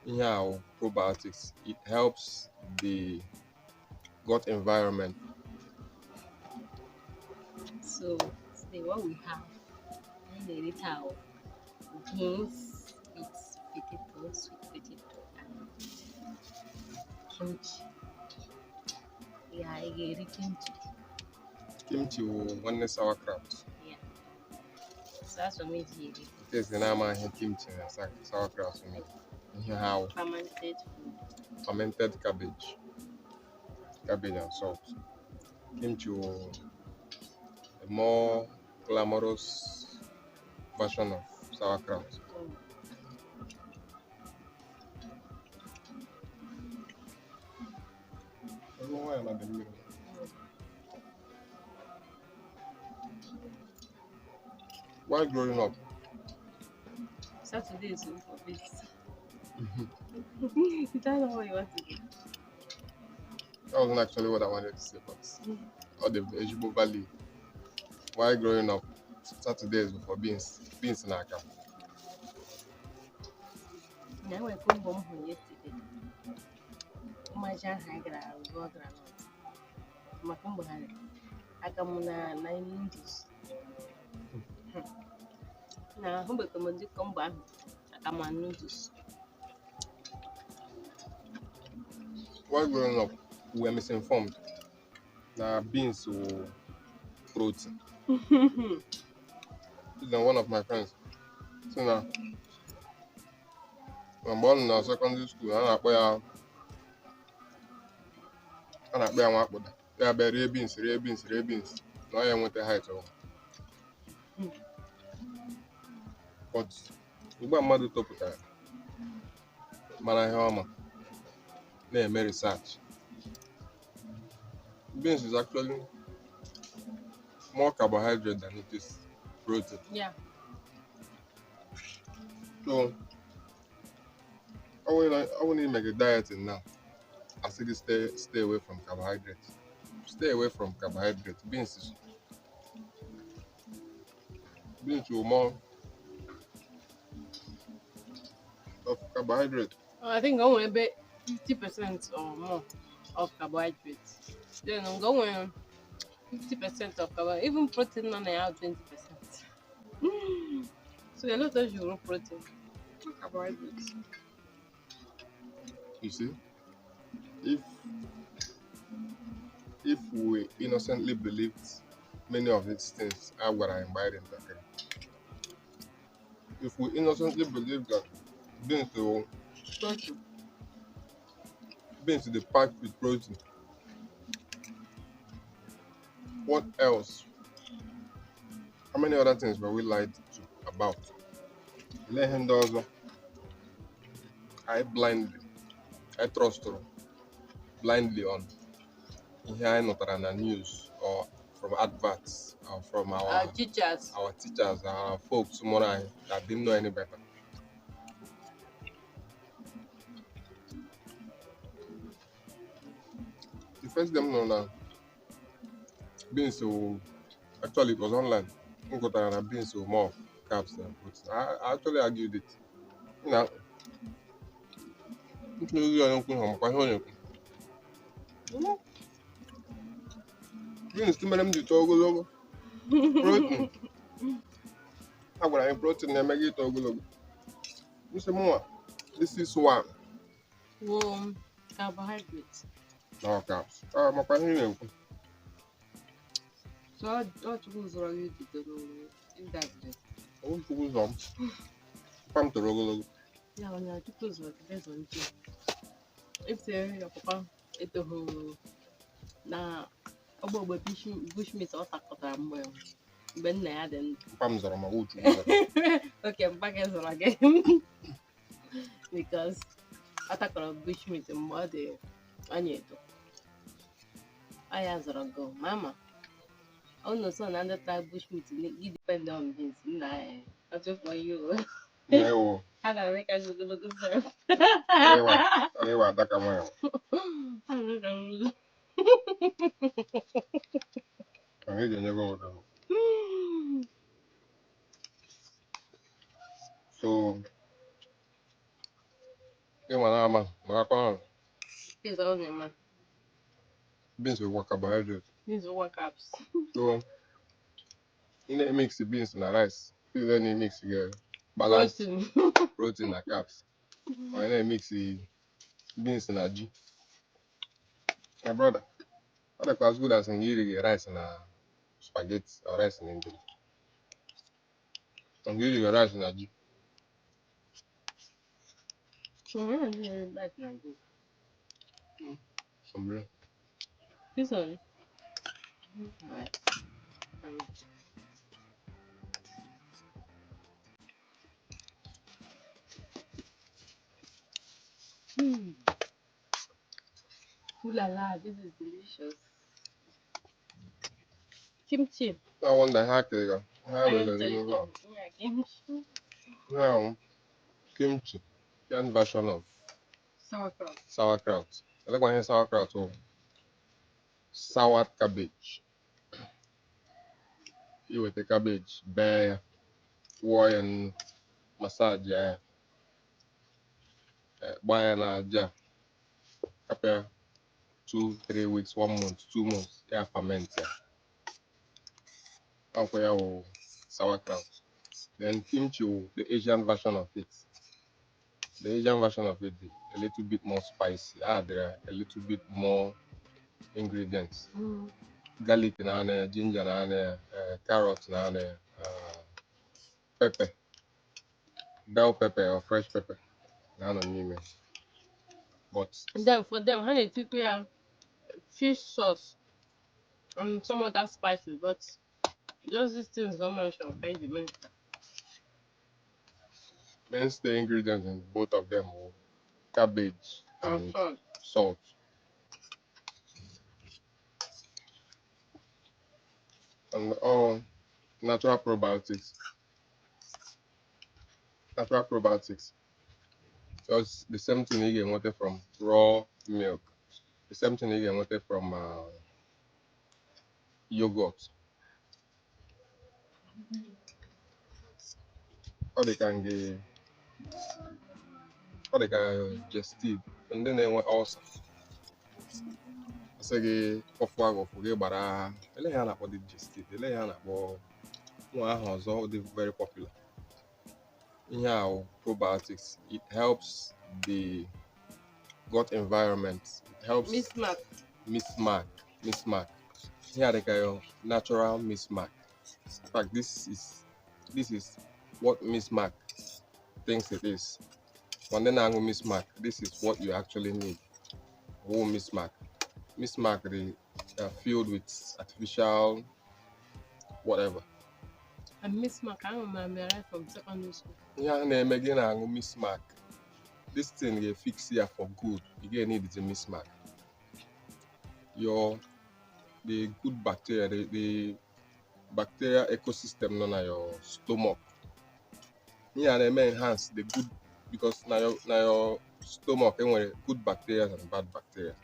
Yeah, probiotics. It helps the gut environment. So today what we have, I need it out. Beans with potato, sweet potato, and kimchi. Yeah, I get it kimchi. Kimchi one sauerkraut. Yeah, so that's what made it. This is nama kimchi and sauerkraut for me. How Fermented food. fermented cabbage and salt. Kimchi, a more glamorous version of sauerkraut. Mm. While growing up, Saturday is for this. You don't know what you want to do. that wasn't actually what I wanted to say, but all the vegetable valley. While growing up, Saturdays were for beans in Aka. Yeah, we come home yesterday. Imagine high ground, go ground. Makumbu hali. Akamuna na noodles. Na humbe kamundi komba. Akama noodles. While growing up, we were misinformed. Now beans or protein. Then one of my friends. So now, I'm born in secondary school, a na-akpọ ya nwa akpụda. Ya bịa rie beans. Na ọ ya enweta height ọ. But mgbe mmadụ topụtara mara ihe ọma na-eme research, beans is actually more carbohydrate than it is protein. Yeah. So I want to make a diet now. I say stay away from carbohydrates. Stay away from carbohydrates. Beans will more of carbohydrate. I think I'm going to 50% or more of carbohydrates. Then I'm going 50% of carbohydrates. Even protein, I have 20%. So you're not just your protein, carbohydrates. You see, if we innocently believed many of these things are what I invite in that. If we innocently believe that beans will Protein. beans is packed with protein, what else? How many other things were we lied to about? Let him also I trust blindly on here not on the news or from adverts or from Our teachers. our teachers, our folks more that didn't know any better. The first them know now beans so actually it was online. I got on beans so more carbs than protein. I actually argued it. Now, beans to them the ogologo protein. I got any protein and make it ogologo. Mr. Moa, this is one. Well, carbohydrates. No carbs. My question So what rules are you to do in that day? is, who's on? Pam to ogologo. Yeah, when you're too close, what depends on you. If your papa, it's a whole na about bushmeat or takotam well. Ben na then. Pam zara ma uchu. Okay, I'm back as well again. Because atakara bushmeat and body anyeto. I answer go, Mama. Oh no, son, another type bushmeat. You depend on beans. Nah, that's just for you. No. How do I make us look good? Ewa, daka moya. I need to go down. So You want to Please hold me, man. beans with carbohydrate. These are what caps. So, you need mix the beans and the rice. You then mix the balance Protein. protein and carbs. Or then mix the beans and the G. My brother, not as good as in eating rice and spaghetti or rice and Indomie. I'm eating rice and a G. So we're really like this. Some real. This one. Alright. Hmm. Ooh la la, this is delicious. Kimchi. I wonder how can you go. How I will am you telling go? you. Yeah, kimchi. Now, kimchi. Young version of Sauerkraut. sauerkraut. I like when you sauerkraut or sour cabbage. You with the cabbage, bear, wire and massage, yeah. Buy and ja. After 2, 3 weeks, 1 month, 2 months, yeah, ferment, yeah. After you sauerkraut. Then kimchi, the Asian version of it. The Asian version of it, a little bit more spicy. There are a little bit more ingredients. Mm. Garlic na there, ginger na there, carrot na there, pepper, bell pepper or fresh pepper na n'ime. But Then for them, honey, took fish sauce and some other spices, but just these things don't mention pay the money. mainstay ingredients in both of them are cabbage And and salt. salt. And all natural probiotics. Natural probiotics. Just the same thing you get wanted from raw milk. The same thing you get wanted from yogurt. Or they can digestive. And then they want ulcer. Asị gị kpọfụ agụfụ gị gbara agha ele ihe a na-akpọ digestive, ele ihe a na-akpọ nwa ahụ ọzọ dị very popular. Ihe a probiotics, it helps the gut environment, it helps mismark. Ihe a dịka your natural mismark. In fact, this is what mismark thinks it is. When na-aṅụ mismark, this is what you actually need. Whole mismark. Mismark they filled with artificial whatever. And mismark, I remember right from secondary school. Yeah, na-eme gị na-aṅụ mismark. This thing ga-fix ya for good. You ga need the mismark. The good bacteria, the bacteria ecosystem nọ na your stomach. Yeah, na-eme enhance the good because na your stomach enwere good bacteria and bad bacteria.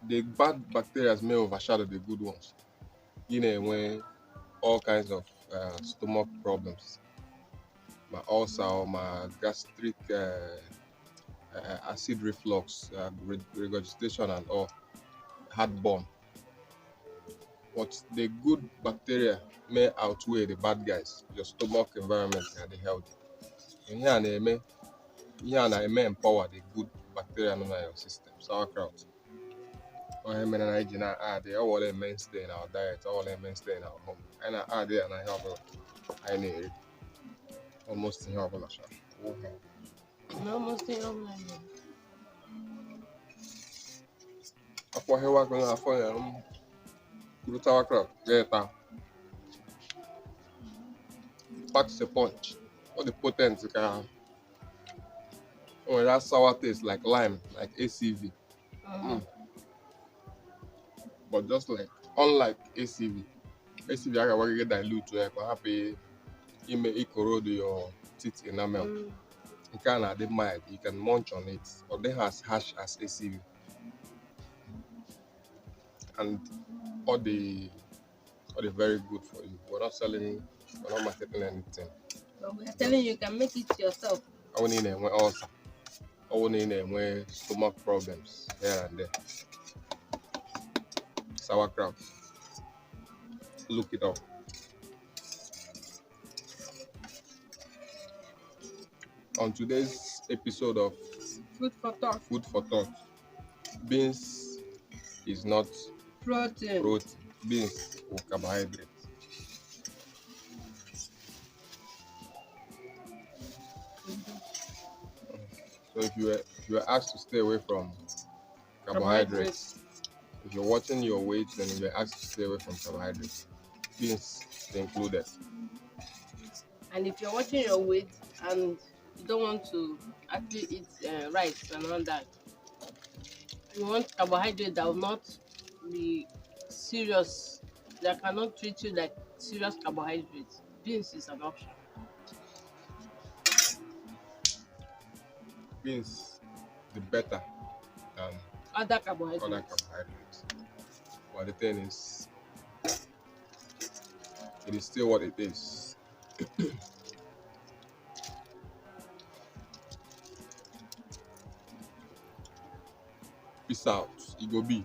The bad bacteria may overshadow the good ones. You know, all kinds of stomach problems. My ulcer, my gastric acid reflux, regurgitation and all, heartburn. But the good bacteria may outweigh the bad guys. Your stomach environment can be healthy. And here na empower the good bacteria in your system. Sauerkraut. Or add all the mainstay in our diet, all the mainstay in our home. And I add it and I have I need it. Almost in your Almost in your life. Afọ hewa ko na afọ ya kuru sauerkraut get packs a punch. All the potent can that sour taste like lime, like ACV. But just like unlike ACV I can work get dilute to it, happy you may corrode your teeth enamel. It can add mild, you can munch on it, but they has harsh as ACV. And all the very good for you. We're not marketing anything. But we're telling you can make it yourself. I won't need ulcer. All in and stomach problems here and there. Sauerkraut. Look it up. On today's episode of Food for thought. Food for Thought, beans is not Protein. protein. Beans or carbohydrate. So if you were asked to stay away from carbohydrates, if you're watching your weight, then you're asked to stay away from carbohydrates. Beans is included. And if you're watching your weight and you don't want to actually eat rice and all that, you want carbohydrate that will not be serious, that cannot treat you like serious carbohydrates, beans is an option. Beans the better than Other other carbohydrates. carbohydrates. But the thing is, it is still what it is. Peace out. It go be.